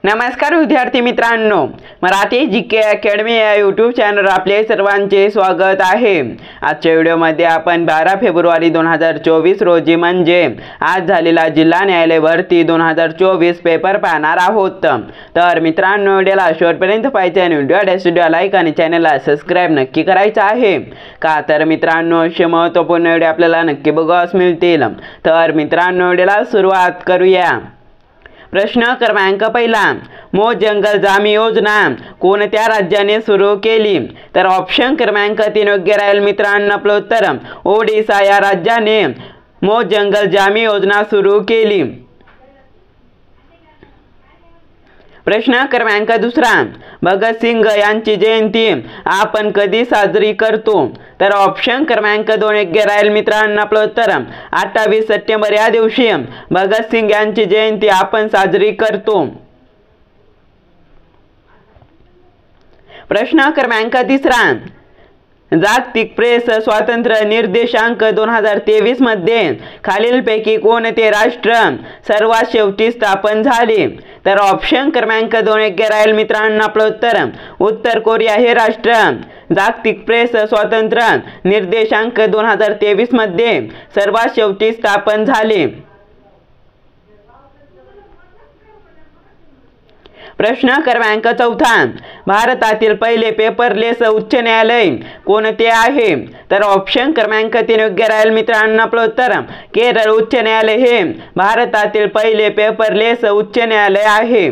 नमस्कार विद्यार्थी मित्रांनो, मराठी जीके अकॅडमी या यूट्यूब चॅनलवर आपले सर्वांचे स्वागत आहे। आजच्या व्हिडिओमध्ये आपण 12 फेब्रुवारी 2024 रोजी म्हणजे आज झालेला जिल्हा न्यायालय भरती 2024 पेपर पाहणार आहोत। तर मित्रांनो, व्हिडिओला शेवटपर्यंत पाहायचे आणि व्हिडिओला लाईक आणि चॅनलला सबस्क्राइब नक्की करायचं आहे का तर मित्रांनो, असे महत्त्वपूर्ण व्हिडिओ आपल्याला नक्की बघायला मिळतील। तर मित्रांनो, व्हिडिओला सुरुवात करूया। प्रश्न क्रमांक पहिला, मोठ जंगल जामी योजना कोणत्या राज्याने सुरू केली? तर ऑप्शन क्रमांक 3 योग्य राहील मित्रांनो। आपलं उत्तर ओडिशा या राज्याने मोठ जंगल जामी योजना सुरू केली। प्रश्न क्रमांक दुसरा, भगतसिंग यांची जयंती आपण कधी साजरी करतो? तर ऑप्शन क्रमांक 2 योग्य राहील मित्रांनो। आपलं उत्तर 28 सप्टेंबर या दिवशी भगतसिंग यांची जयंती आपण साजरी करतो। प्रश्न क्रमांक तिसरा, जागतिक प्रेस स्वातंत्र्य निर्देशांक 2023 मध्ये खालीलपैकी कोणते राष्ट्र सर्वात शेवटी स्थापन झाले? तर ऑप्शन क्रमांक 2 योग्य राहील मित्रांनो। आपलं उत्तर उत्तर कोरिया हे राष्ट्र जागतिक प्रेस स्वातंत्र्य निर्देशांक 2023 मध्ये सर्वात शेवटी स्थापन झाले। प्रश्न क्रमांक चौथा, भारतातील पहिले पेपरलेस उच्च न्यायालय कोणते आहे? तर ऑप्शन क्रमांक 3 योग्य राहील मित्रांनो। आपलं उत्तर केरळ उच्च न्यायालय हे भारतातील पहिले पेपरलेस उच्च न्यायालय आहे।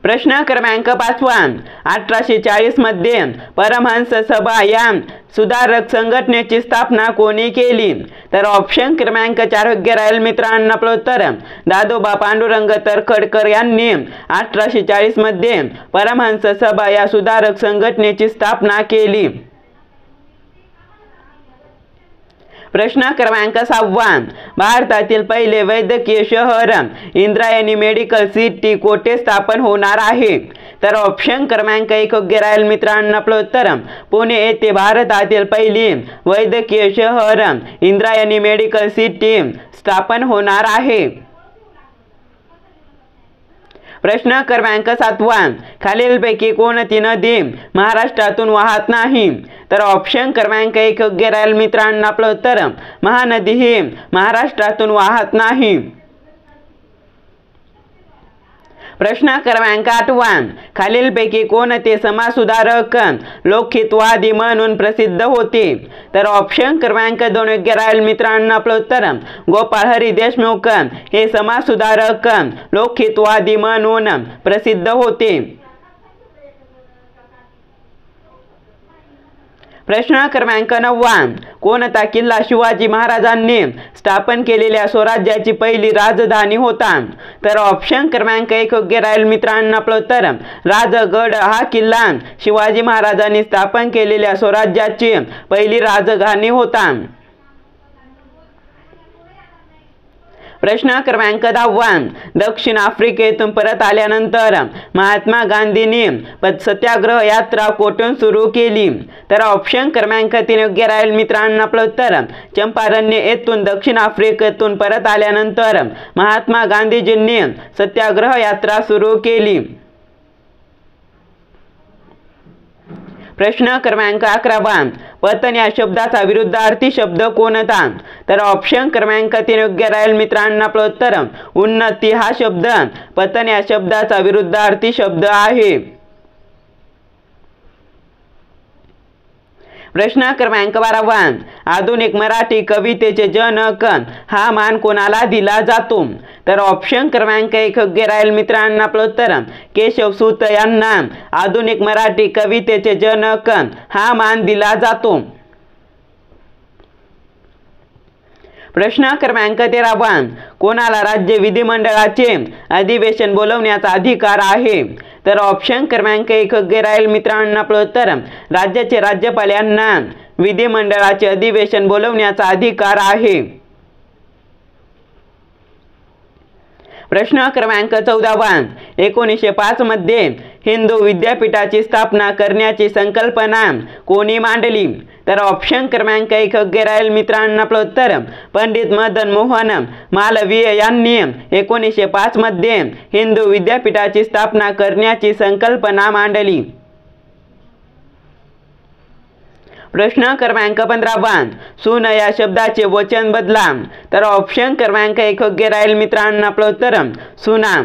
प्रश्न क्रमांक 5, 1840 मध्ये परमहंस सभा या सुधारक संघटनेची स्थापना कोणी केली? तर ऑप्शन क्रमांक 4 योग्य राहील मित्रांनो। आपलं उत्तर दादोबा पांडुरंग तरखडकर यांनी 1840 मध्ये परमहंस सभा या सुधारक संघटनेची स्थापना केली। प्रश्न क्रमांक 6, भारतातील पहिले वैद्यकीय शहर इंद्रायणी मेडिकल सिटी कोठे स्थापन होणार आहे? तर ऑप्शन क्रमांक 1 योग्य राहील मित्रांनो। आपलं उत्तर पुणे येथे भारतातील पहिली वैद्यकीय शहर इंद्रायणी मेडिकल सिटी स्थापन होणार आहे। प्रश्न क्रमांक 7, खालीलपैकी कोणती नदी महाराष्ट्रातून वाहत नाही? तर ऑप्शन क्रमांक 1 योग्य राहील मित्रांनो। आपलं उत्तर महानदी ही महाराष्ट्रातून वाहत नाही। प्रश्न क्रमांक 8, खालीलपैकी कोणते समाजसुधारक लोकहितवादी म्हणून प्रसिद्ध होते? तर ऑप्शन क्रमांक 2 योग्य राहील मित्रांनो। आपलं उत्तर गोपाळ हरी देशमुख हे समाजसुधारक लोकहितवादी म्हणून प्रसिद्ध होते। प्रश्न क्रमांक 9, कोणता किल्ला शिवाजी महाराजांनी स्थापन केलेल्या स्वराज्याची पहिली राजधानी होता? तर ऑप्शन क्रमांक 1 योग्य राहील मित्रांनो। आपलं उत्तर राजगड हा किल्ला शिवाजी महाराजांनी स्थापन केलेल्या स्वराज्याची पहिली राजधानी होता। प्रश्न क्रमांक 10, दक्षिण आफ्रिकेतून परत आल्यानंतर महात्मा गांधींनी सत्याग्रह यात्रा कोठून सुरू केली? तर ऑप्शन क्रमांक 3 योग्य राहील मित्रांनो। आपलं उत्तर चंपारण येथून दक्षिण आफ्रिकेतून परत आल्यानंतर महात्मा गांधीजींनी सत्याग्रह यात्रा सुरू केली। प्रश्न क्रमांक 11, पतन या शब्दाचा विरुद्धार्थी शब्द कोणता? तर ऑप्शन क्रमांक 3 योग्य राहील मित्रांनो। आपलं उत्तर उन्नती हा शब्द पतन या शब्दाचा विरुद्धार्थी शब्द आहे। प्रश्न क्रमांक 12, आधुनिक मराठी कवितेचे जनक हा मान कोणाला दिला जातो? तर ऑप्शन क्रमांक 1 योग्य राहील मित्रांनो। आपलं उत्तर केशवसूत यांना आधुनिक मराठी कवितेचे जनक हा मान दिला जातो। प्रश्न क्रमांक 13, कोणाला राज्य विधिमंडळाचे अधिवेशन बोलवण्याचा अधिकार आहे? तर ऑप्शन क्रमांक 1 योग्य राहील मित्रांनो। आपलं उत्तर राज्याचे राज्यपाल यांना विधिमंडळाचे अधिवेशन बोलवण्याचा अधिकार आहे। प्रश्न क्रमांक 14, 1905 मध्ये हिंदू विद्यापीठाची स्थापना करण्याची संकल्पना कोणी मांडली? तर ऑप्शन क्रमांक 1 योग्य राहील मित्रांनो आपलं उत्तर पंडित मदन मोहन मालवीय यांनी 1905 मध्ये हिंदू विद्यापीठाची स्थापना करण्याची संकल्पना मांडली. प्रश्न क्रमांक 15 सून या शब्दाचे वचन बदला. तर ऑप्शन क्रमांक 1 योग्य राहील मित्रांनो आपलं उत्तर सुना.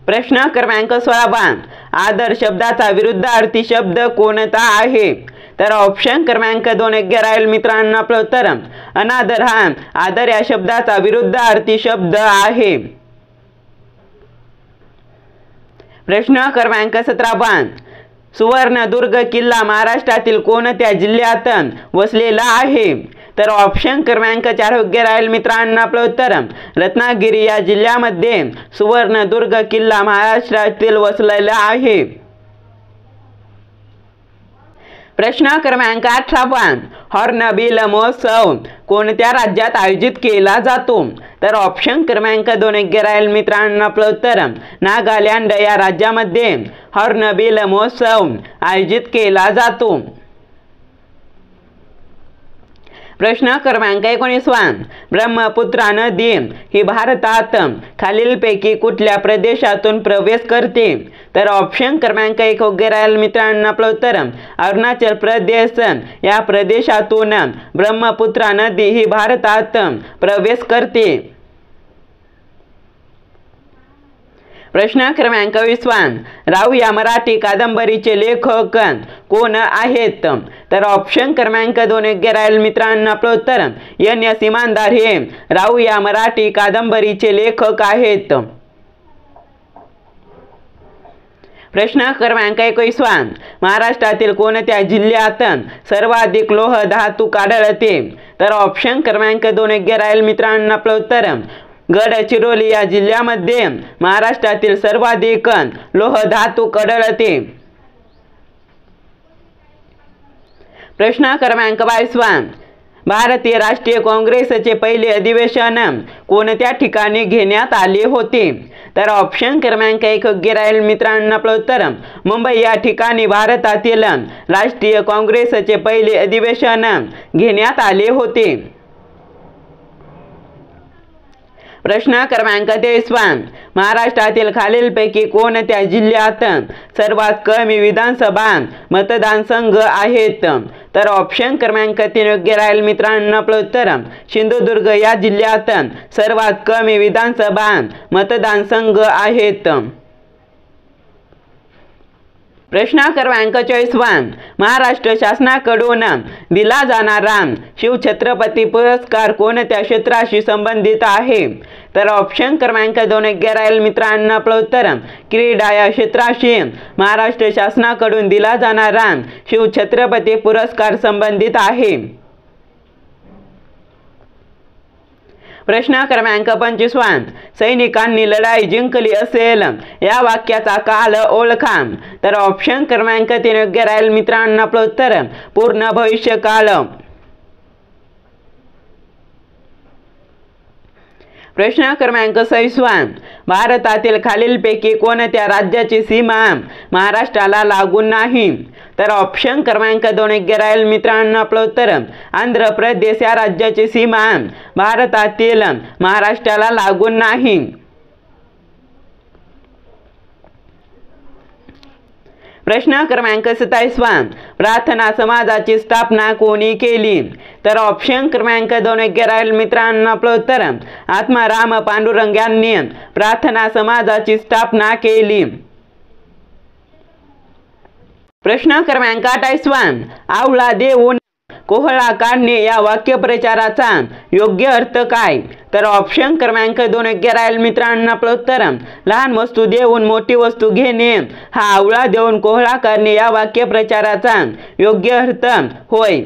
प्रश्न क्रमांक 16 आदर शब्दाचा विरुद्धार्थी शब्द कोणता आहे? तर ऑप्शन क्रमांक 2 योग्य राहील मित्रांनो आपलं उत्तर अनादर हा आदर या शब्दाचा विरुद्धार्थी शब्द आहे. प्रश्न क्रमांक 17 सुवर्णदुर्ग किल्ला महाराष्ट्रातील कोणत्या जिल्ह्यात वसलेला आहे? तर ऑप्शन क्रमांक 4 योग्य राहील मित्रांनो आपलं उत्तर रत्नागिरी या जिल्ह्यामध्ये सुवर्णदुर्ग किल्ला महाराष्ट्रातील वसलेला आहे. प्रश्न क्रमांक 18 हॉर्नबिल महोत्सव कोणत्या राज्यात आयोजित केला जातो? तर ऑप्शन क्रमांक 2 योग्य राहील मित्रांनो आपलं उत्तर नागालँड या राज्यामध्ये हॉर्नबिल महोत्सव आयोजित केला जातो. प्रश्न क्रमांक 19 ब्रह्मपुत्रा नदी ही भारतात खालीलपैकी कुठल्या प्रदेशातून प्रवेश करते? तर ऑप्शन क्रमांक 1 योग्य राहील मित्रांनो आपलं उत्तर अरुणाचल प्रदेश या प्रदेशातून ब्रह्मपुत्रा नदी ही भारतात प्रवेश करते. प्रश्न क्रमांक 20 राऊ या मराठी कादंबरीचे लेखक कोण आहेत? तर ऑप्शन क्रमांक 2 योग्य राहील मित्रांनो आपलं उत्तर NS इनामदार हे राऊ या मराठी कादंबरीचे लेखक आहेत. प्रश्न क्रमांक 21 महाराष्ट्रातील कोणत्या जिल्ह्यात सर्वाधिक लोह धातू आढळते? तर ऑप्शन क्रमांक 2 योग्य राहील मित्रांनो आपलं उत्तर गडचिरोली या जिल्ह्यामध्ये महाराष्ट्रातील सर्वाधिक लोह धातू आढळते. प्रश्न क्रमांक 22 भारतीय राष्ट्रीय काँग्रेसचे पहिले अधिवेशन कोणत्या ठिकाणी घेण्यात आले होते? तर ऑप्शन क्रमांक 1 योग्य राहील मित्रांनो आपलं उत्तर मुंबई या ठिकाणी भारतातील राष्ट्रीय काँग्रेसचे पहिले अधिवेशन घेण्यात आले होते. प्रश्न क्रमांक 23 महाराष्ट्रातील खालीलपैकी कोणत्या जिल्ह्यात सर्वात कमी विधानसभा मतदारसंघ आहेत? तर ऑप्शन क्रमांक 3 योग्य राहील मित्रांनो आपलं उत्तर सिंधुदुर्ग या जिल्ह्यात सर्वात कमी विधानसभा मतदारसंघ आहेत. प्रश्न क्रमांक 24 महाराष्ट्र शासनाकडून दिला जाणारा शिवछत्रपती पुरस्कार कोणत्या क्षेत्राशी संबंधित आहे? तर ऑप्शन क्रमांक 2 योग्य राहील मित्रांनो आपलं उत्तर क्रीडा या क्षेत्राशी महाराष्ट्र शासनाकडून दिला जाणारा शिवछत्रपती पुरस्कार संबंधित आहे. प्रश्न क्रमांक 25 सैनिकांनी लढाई जिंकली असेल या वाक्याचा काल ओळखा. तर ऑप्शन क्रमांक 3 योग्य राहील मित्रांनो आपलं उत्तर पूर्ण भविष्यकाळ. प्रश्न क्रमांक 26 भारतातील खालीलपैकी कोणत्या राज्याची सीमा महाराष्ट्राला लागून नाही? तर ऑप्शन क्रमांक 2 योग्य राहील मित्रांनो आपलं उत्तर आंध्र प्रदेश या राज्याची सीमा भारतातील महाराष्ट्राला लागून नाही. प्रश्न क्रमांक 27 प्रार्थना समाजाची स्थापना कोणी केली? तर ऑप्शन क्रमांक 2 योग्य राहील मित्रांनो आपलं उत्तर आत्माराम पांडुरंग यांनी प्रार्थना समाजाची स्थापना केली. प्रश्न क्रमांक 28 आवळा देऊन कोहळा काढणे या वाक्यप्रचाराचा योग्य अर्थ काय? तर ऑप्शन क्रमांक 2 योग्य राहील मित्रांनो आपलं उत्तर लहान वस्तू देऊन मोठी वस्तू घेणे हा आवळा देऊन कोहळा काढणे या वाक्यप्रचाराचा योग्य अर्थ होय.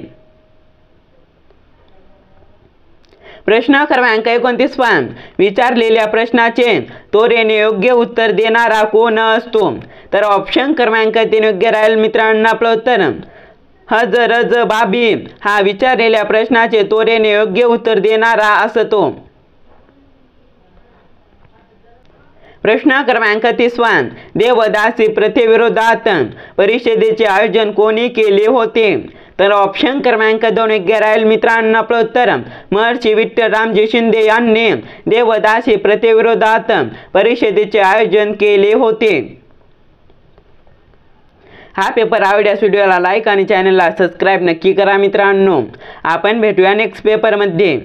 प्रश्न क्रमांक 29 विचारलेल्या प्रश्नाचे त्वरेने योग्य उत्तर देणारा कोण असतो? तर ऑप्शन क्रमांक 3 योग्य राहील मित्रांनो आपलं उत्तर हजरज बाबी हा विचारलेल्या प्रश्नाचे त्वरेने योग्य उत्तर देणारा असतो. प्रश्न क्रमांक 30 देवदासी प्रथेविरोधात परिषदेचे आयोजन कोणी केले होते? तर ऑप्शन क्रमांक 2 योग्य राहील मित्रांनो. आपलं उत्तर महर्षी विठ्ठलरामजी शिंदे यांनी देवदासी प्रथेविरोधात परिषदेचे आयोजन केले होते. हा पेपर आवडल्यास व्हिडिओला लाईक आणि चॅनलला सबस्क्राईब नक्की करा मित्रांनो. आपण भेटूया नेक्स्ट पेपरमध्ये.